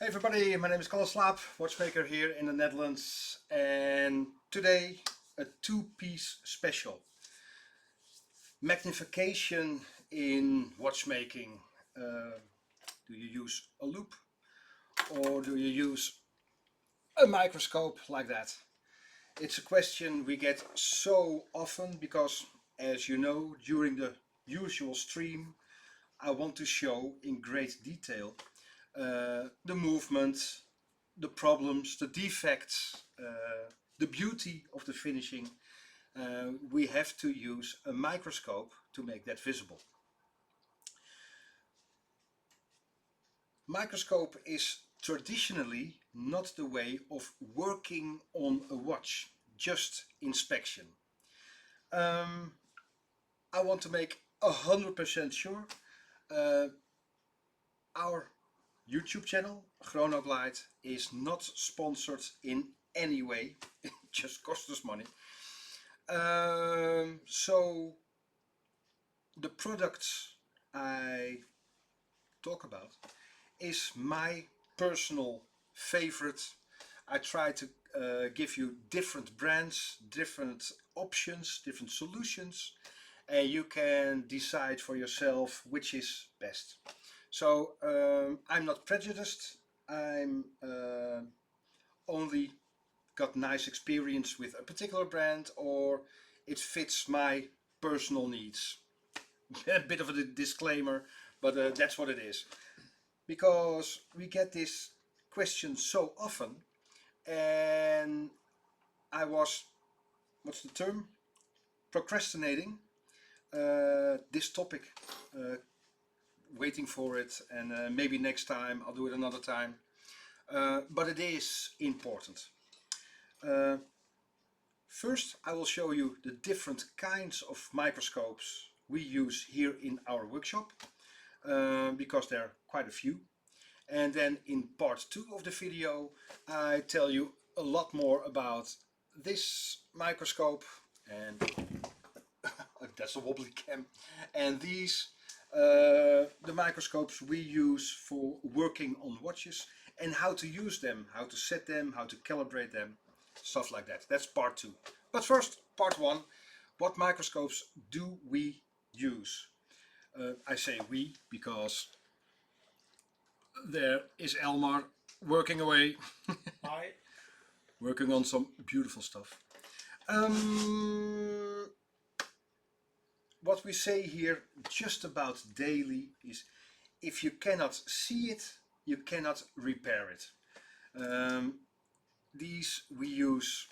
Hey everybody, my name is Kalle Slaap, watchmaker here in the Netherlands, and today a two-piece special. Magnification in watchmaking. Do you use a loupe or do you use a microscope like that? It's a question we get so often because, as you know, during the usual stream I want to show in great detail the movement, the problems, the defects, the beauty of the finishing. We have to use a microscope to make that visible. Microscope is traditionally not the way of working on a watch, just inspection. I want to make 100% sure our YouTube channel, Chronoglide, is not sponsored in any way. It just costs us money. So the products I talk about is my personal favorite. I try to give you different brands, different options, different solutions, and you can decide for yourself which is best. So I'm not prejudiced. I'm only got nice experience with a particular brand, or it fits my personal needs. A bit of a disclaimer, but that's what it is. Because we get this question so often, and I was, what's the term? Procrastinating this topic, waiting for it, and maybe next time I'll do it another time. But it is important. First, I will show you the different kinds of microscopes we use here in our workshop, because there are quite a few. And then in part 2 of the video, I tell you a lot more about this microscope, and that's a wobbly cam, and these, the microscopes we use for working on watches, and how to use them, how to set them, how to calibrate them, stuff like that. That's part 2. But first, part 1, what microscopes do we use? I say we because there is Elmar working away. Hi. Working on some beautiful stuff. What we say here just about daily is, if you cannot see it, you cannot repair it. These we use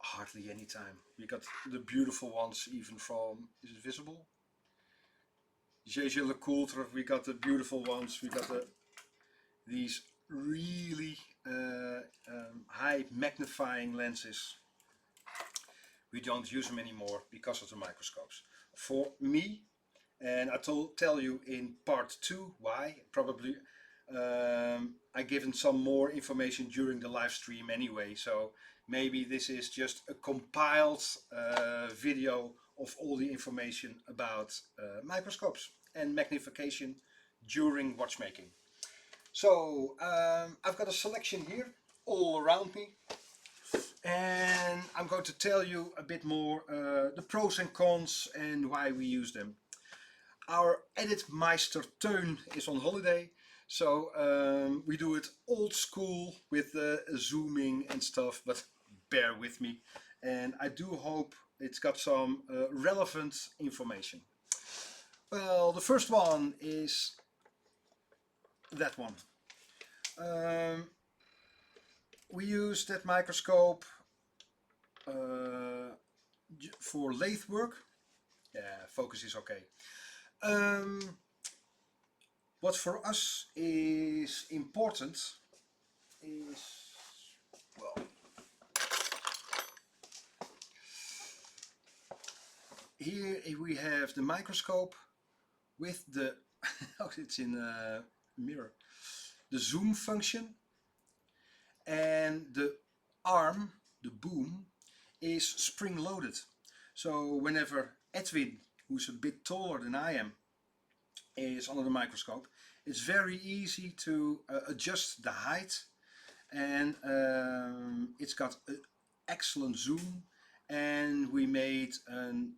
hardly any time. We got the beautiful ones even from, is it visible? JJ LeCoultre, we got the beautiful ones. We got these really high magnifying lenses. We don't use them anymore because of the microscopes. For me, and I tell you in part 2 why, probably I given some more information during the live stream anyway, so maybe this is just a compiled video of all the information about microscopes and magnification during watchmaking. So I've got a selection here all around me, and I'm going to tell you a bit more the pros and cons and why we use them. Our Editmeister Teun is on holiday, so we do it old school with zooming and stuff, but bear with me, and I do hope it's got some relevant information. Well, the first one is that one. We use that microscope for lathe work. Yeah, focus is okay. What for us is important is, well, here we have the microscope with the, oh, it's in a mirror, the zoom function, and the arm, the boom, is spring loaded. So whenever Edwin, who's a bit taller than I am, is under the microscope It's very easy to adjust the height, and it's got an excellent zoom, and we made an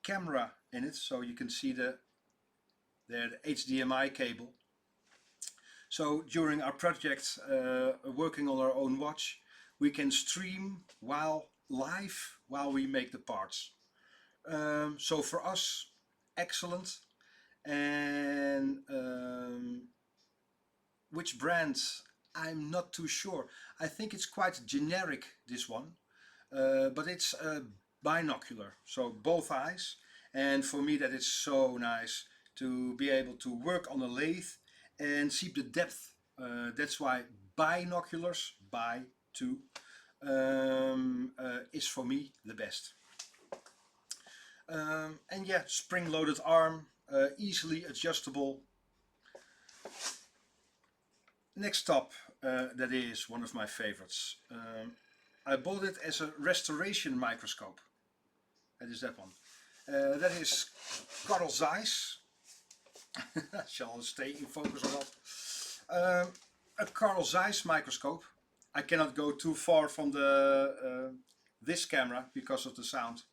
camera in it, so you can see the HDMI cable. So during our project, working on our own watch, we can stream live while we make the parts. So for us, excellent. And which brand, I'm not too sure. I think it's quite generic, this one, but it's binocular, so both eyes. And for me that is so nice to be able to work on a lathe and see the depth. That's why binoculars, is for me the best. And yeah, spring-loaded arm, easily adjustable. Next up, that is one of my favorites. I bought it as a restoration microscope. That is that one. That is Carl Zeiss. Shall stay in focus or not? A Carl Zeiss microscope. I cannot go too far from the this camera because of the sound.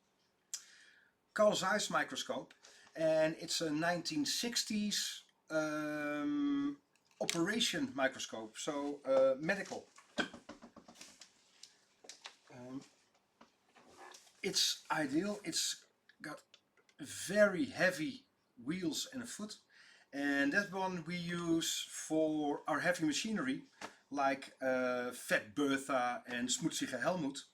Carl Zeiss microscope, and it's a 1960s operation microscope, so medical. It's ideal. It's got very heavy wheels and a foot, and that one we use for our heavy machinery like Fat Bertha and Smutsige Helmut.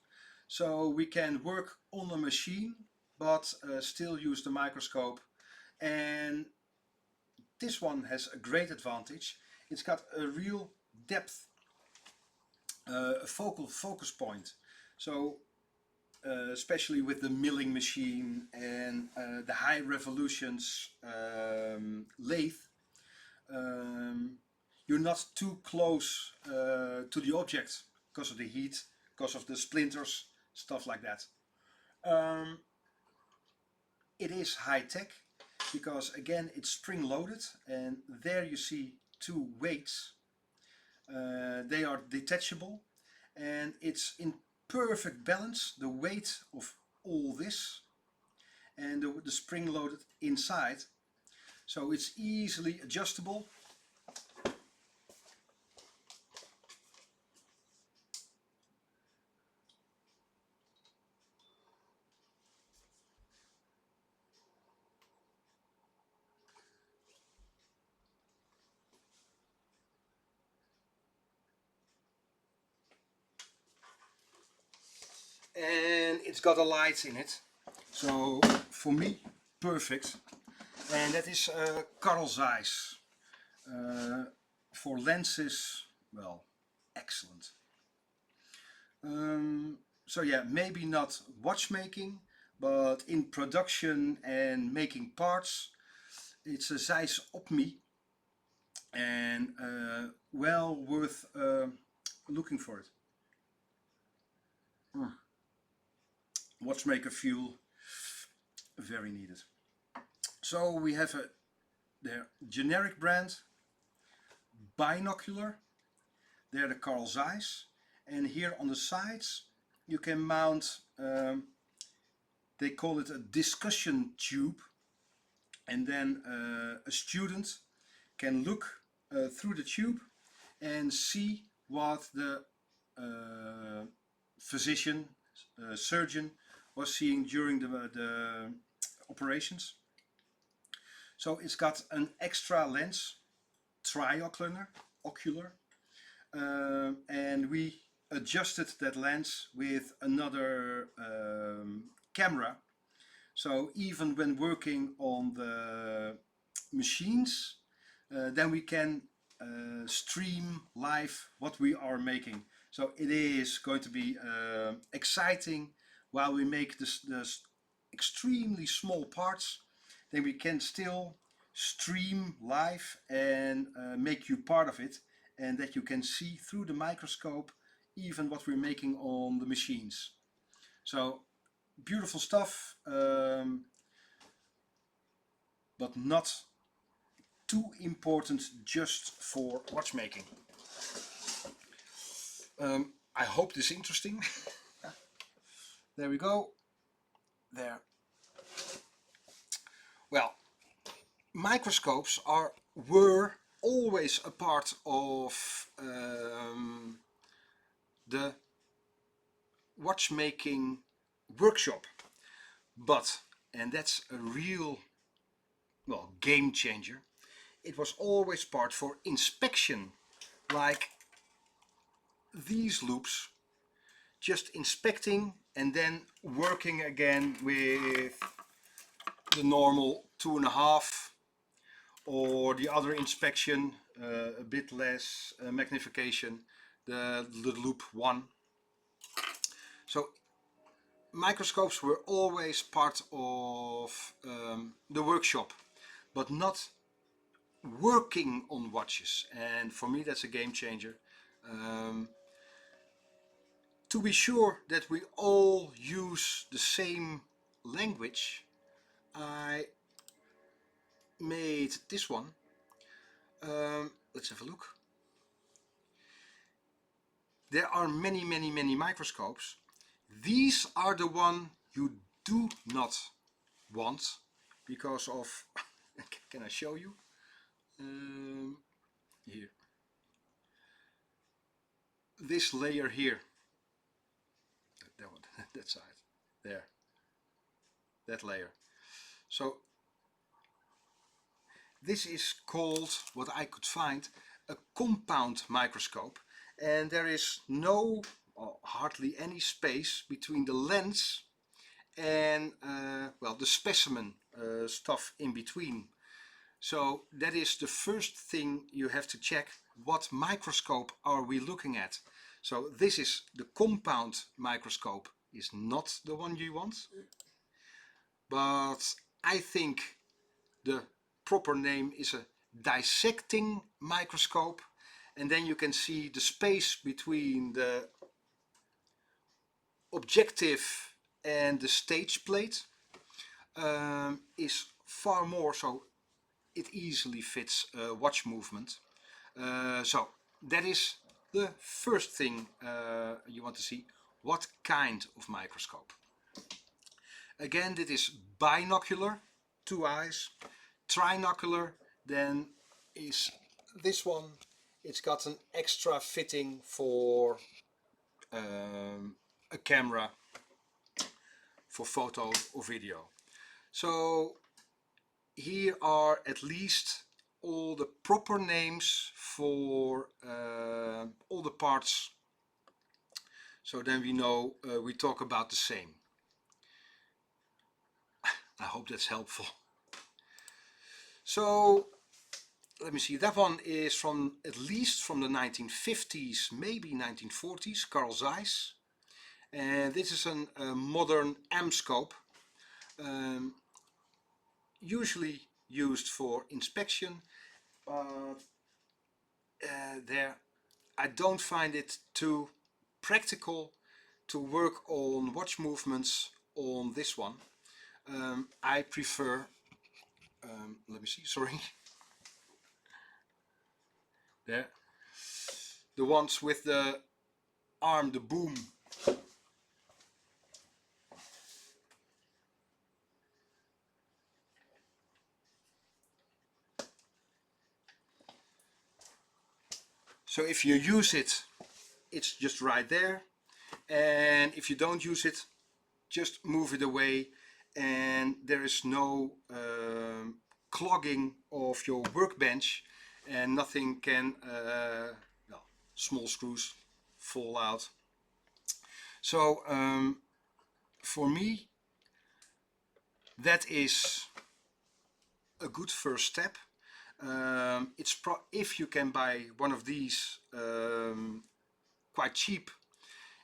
So we can work on a machine but still use the microscope. And this one has a great advantage. It's got a real depth, a focal focus point. So especially with the milling machine and the high revolutions lathe, you're not too close to the object because of the heat, because of the splinters, stuff like that. It is high-tech because again it's spring-loaded, and there you see two weights. They are detachable, and it's in perfect balance, the weight of all this and the spring-loaded inside. So it's easily adjustable. And it's got a light in it, so for me perfect. And that is Carl Zeiss. For lenses, well, excellent. So yeah, maybe not watchmaking, but in production and making parts, it's a Zeiss Opmi, and well worth looking for it. Watchmaker fuel, very needed. So we have their generic brand, Binocular. They're the Carl Zeiss, and here on the sides you can mount, they call it a discussion tube, and then a student can look through the tube and see what the physician, surgeon was seeing during the operations. So it's got an extra lens, Trinocular, and we adjusted that lens with another camera. So even when working on the machines, then we can stream live what we are making. So it is going to be exciting while we make this extremely small parts. Then we can still stream live and make you part of it, and that you can see through the microscope even what we're making on the machines. So beautiful stuff, but not too important just for watchmaking. I hope this is interesting. There we go. There. Well, microscopes were always a part of the watchmaking workshop, but, and that's a real, well, game changer, it was always part for inspection, like these loops, just inspecting and then working again with the normal 2.5, or the other inspection, a bit less magnification, the loop 1. So microscopes were always part of the workshop, but not working on watches, and for me that's a game changer. To be sure that we all use the same language, I made this one. Let's have a look. There are many microscopes. These are the one you do not want because of can I show you? Here. This layer here. That one, that side. There. That layer. So this is called, what I could find, a compound microscope, and there is no, or hardly any space between the lens and well, the specimen stuff in between. So that is the first thing you have to check. What microscope are we looking at? So this is the compound microscope, is not the one you want, but I think the proper name is a dissecting microscope, and then you can see the space between the objective and the stage plate is far more, so it easily fits watch movement. So that is the first thing you want to see. What kind of microscope? Again, this is binocular, 2 eyes. Trinocular then is this one. It's got an extra fitting for a camera for photo or video. So here are at least all the proper names for all the parts, so then we know we talk about the same. I hope that's helpful. So let me see, that one is from at least from the 1950s, maybe 1940s, Carl Zeiss. And this is a modern Amscope, usually used for inspection, but there I don't find it too practical to work on watch movements on this one. I prefer, let me see, sorry, there, the ones with the arm, the boom. So if you use it, it's just right there, and if you don't use it, just move it away, and there is no clogging of your workbench, and nothing can, well, small screws fall out. So for me, that is a good first step. If you can buy one of these quite cheap,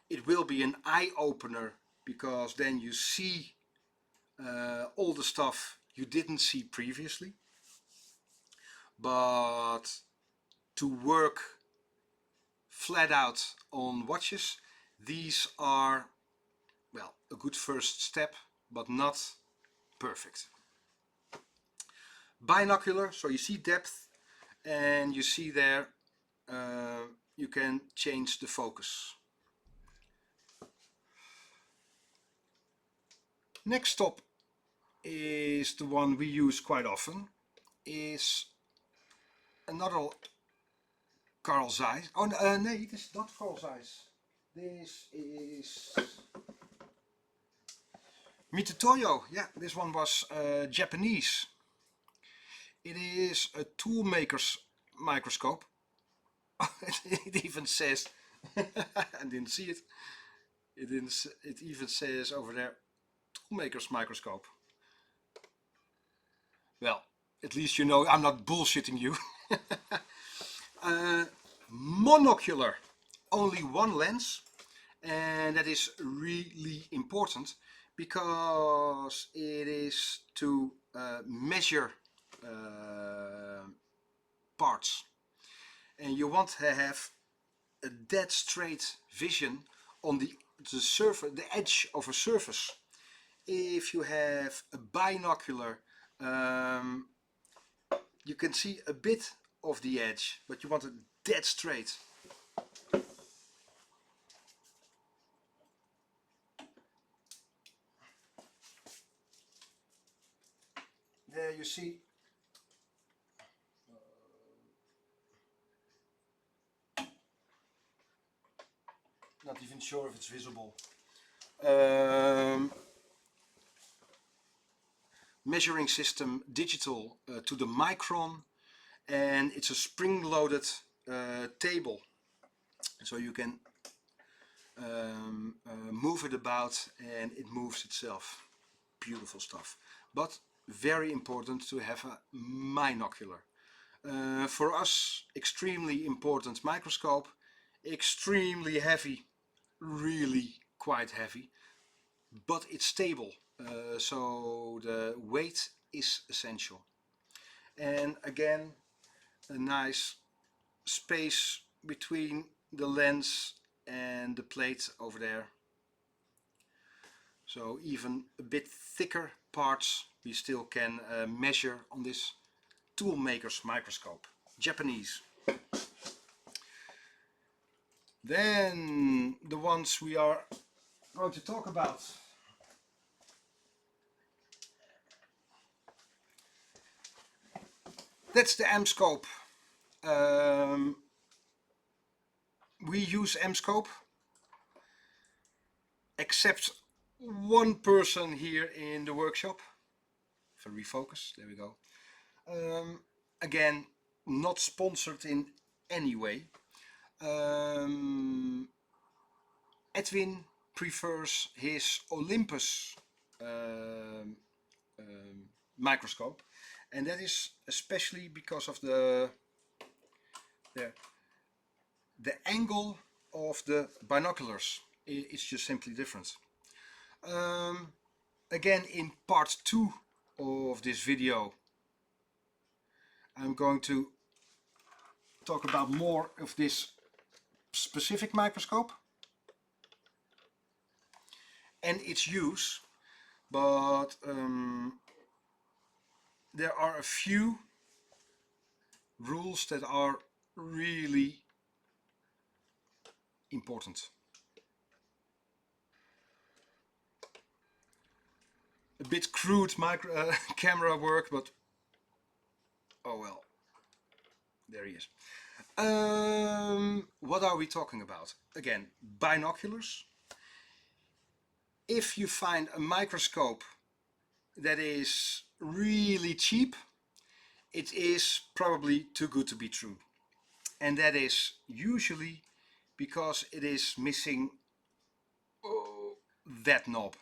it will be an eye-opener, because then you see all the stuff you didn't see previously. But to work flat out on watches, these are, well, a good first step, but not perfect. Binocular, so you see depth, and you see there you can change the focus. Next stop is the one we use quite often, is another Carl Zeiss. Oh no, this is not Carl Zeiss. This is Mitutoyo. Yeah, this one was Japanese. It is a Toolmakers microscope. It even says, I didn't see it. It even says over there, Toolmakers microscope. Well, at least you know I'm not bullshitting you. Monocular, only one lens, and that is really important because it is to measure parts, and you want to have a dead straight vision on the surface, the edge of a surface. If you have a binocular, you can see a bit of the edge, but you want it dead straight. There you see not even sure if it's visible. Measuring system digital to the micron, and it's a spring-loaded table, so you can move it about and it moves itself. Beautiful stuff, but very important to have a binocular. For us, extremely important microscope, extremely heavy, really quite heavy, but it's stable, so the weight is essential. And again, a nice space between the lens and the plate over there, so even a bit thicker parts we still can measure on this Toolmakers microscope, Japanese. Then the ones we are going to talk about. That's the Amscope. We use Amscope, except one person here in the workshop. For refocus, there we go. Again, not sponsored in any way. Edwin prefers his Olympus microscope, and that is especially because of the angle of the binoculars. It's just simply different. Again, in part 2 of this video, I'm going to talk about more of this specific microscope and its use, but there are a few rules that are really important. A bit crude camera work, but oh well, there he is. What are we talking about? Again, binoculars. If you find a microscope that is really cheap, it is probably too good to be true. And that is usually because it is missing that knob,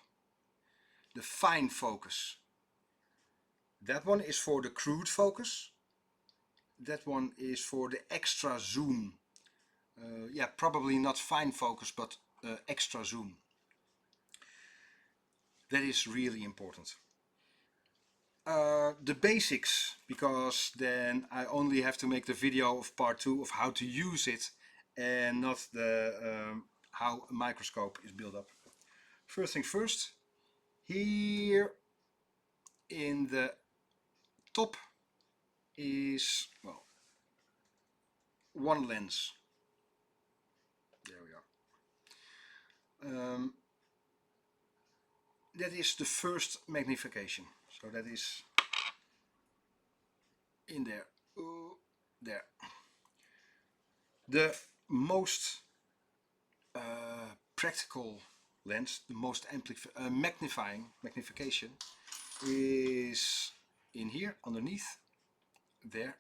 the fine focus. That one is for the crude focus. That one is for the extra zoom. Yeah, probably not fine focus, but extra zoom. That is really important. The basics, because then I only have to make the video of part 2 of how to use it and not the how a microscope is built up. First things first, here in the top is, well, one lens. There we are. That is the first magnification. So that is in there. There. The most practical lens, the most magnification is in here underneath there,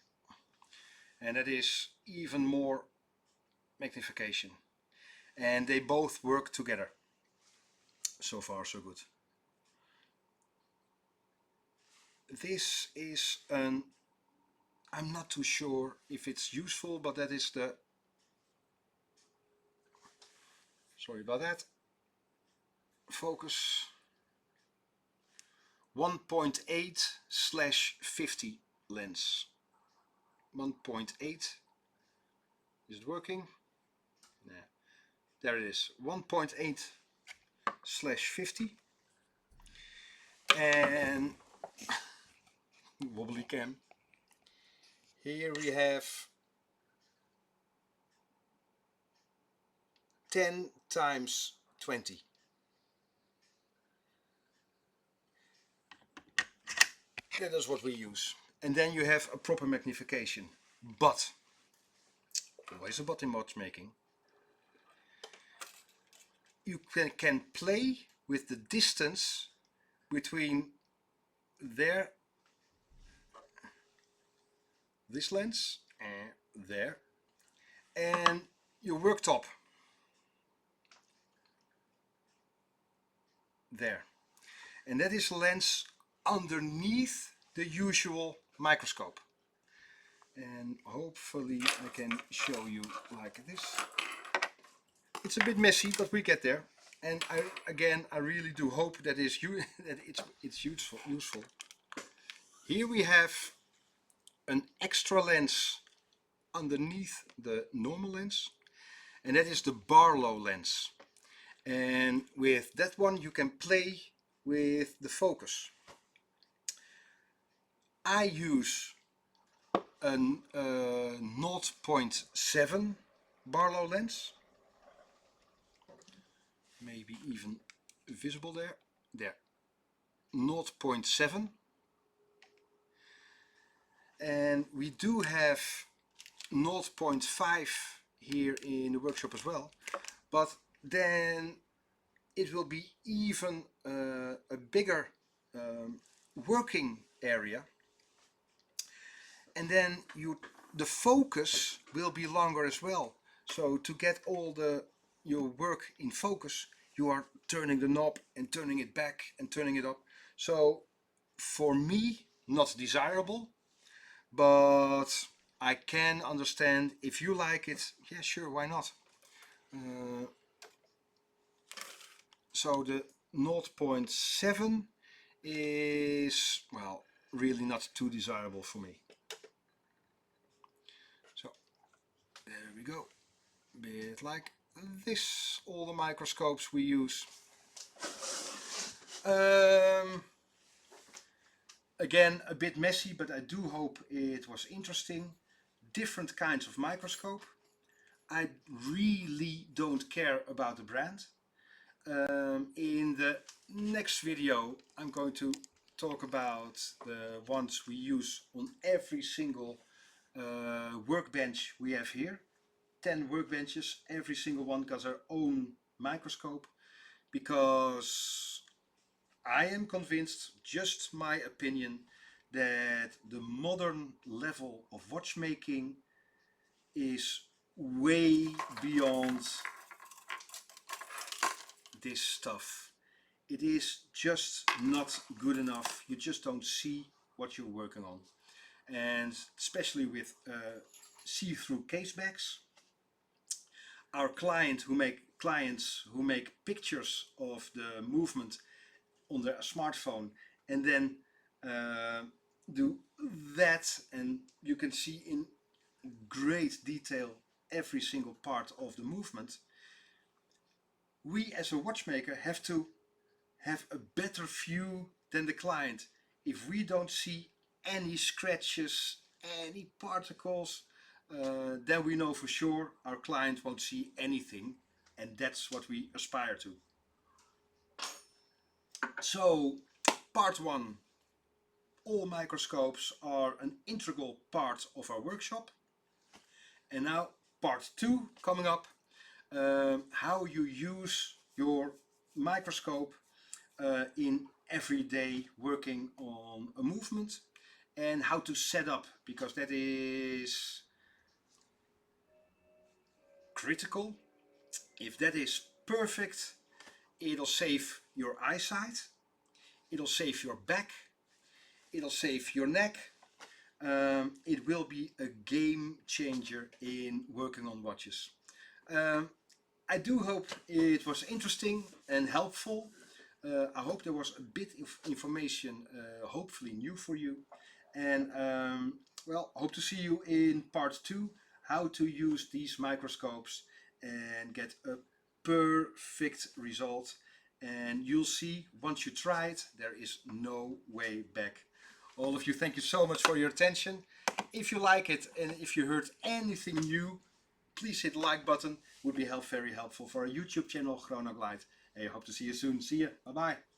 and that is even more magnification, and they both work together. So far so good. This is an, I'm not too sure if it's useful, but that is the, sorry about that, focus 1.8/50 lens. 1.8, is it working? Yeah. There it is, 1.8/50, and wobbly cam. Here we have 10 times 20. That is what we use. And then you have a proper magnification. But, always a but in watchmaking, you can play with the distance between there, this lens, and there, and your worktop. There. And that is a lens underneath the usual microscope. And hopefully I can show you like this. It's a bit messy, but we get there. And I really do hope that it's useful. Here we have an extra lens underneath the normal lens, and that is the Barlow lens. And with that one you can play with the focus. I use a 0.7 Barlow lens, maybe even visible there. 0.7, and we do have 0.5 here in the workshop as well, but then it will be even a bigger working area, and then the focus will be longer as well. So to get all your work in focus, you are turning the knob and turning it back and turning it up. So for me, not desirable, but I can understand if you like it. Yeah, sure, why not? So the 0.7 is, well, really not too desirable for me. So there we go, bit like this, all the microscopes we use. Again, a bit messy, but I do hope it was interesting. Different kinds of microscope. I really don't care about the brand. In the next video I'm going to talk about the ones we use on every single workbench we have here. 10 workbenches, every single one got their own microscope, because I am convinced, just my opinion, that the modern level of watchmaking is way beyond this stuff. It is just not good enough. You just don't see what you're working on. And especially with see-through case backs. Our clients who make pictures of the movement on their smartphone and then do that, and you can see in great detail every single part of the movement. We as a watchmaker have to have a better view than the client. If we don't see any scratches, any particles, then we know for sure our client won't see anything, and that's what we aspire to. So, part 1, all microscopes are an integral part of our workshop. And now part 2 coming up, how you use your microscope in everyday working on a movement, and how to set up, because that is critical. If that is perfect, it'll save your eyesight, it'll save your back, it'll save your neck. It will be a game changer in working on watches. I do hope it was interesting and helpful. I hope there was a bit of information, hopefully new for you. And well, hope to see you in part 2, how to use these microscopes and get a perfect result. And you'll see, once you try it, there is no way back. All of you, thank you so much for your attention. If you like it and if you heard anything new, please hit the like button. Would be very helpful for our YouTube channel, Chronoglide. And I hope to see you soon. See you. Bye bye.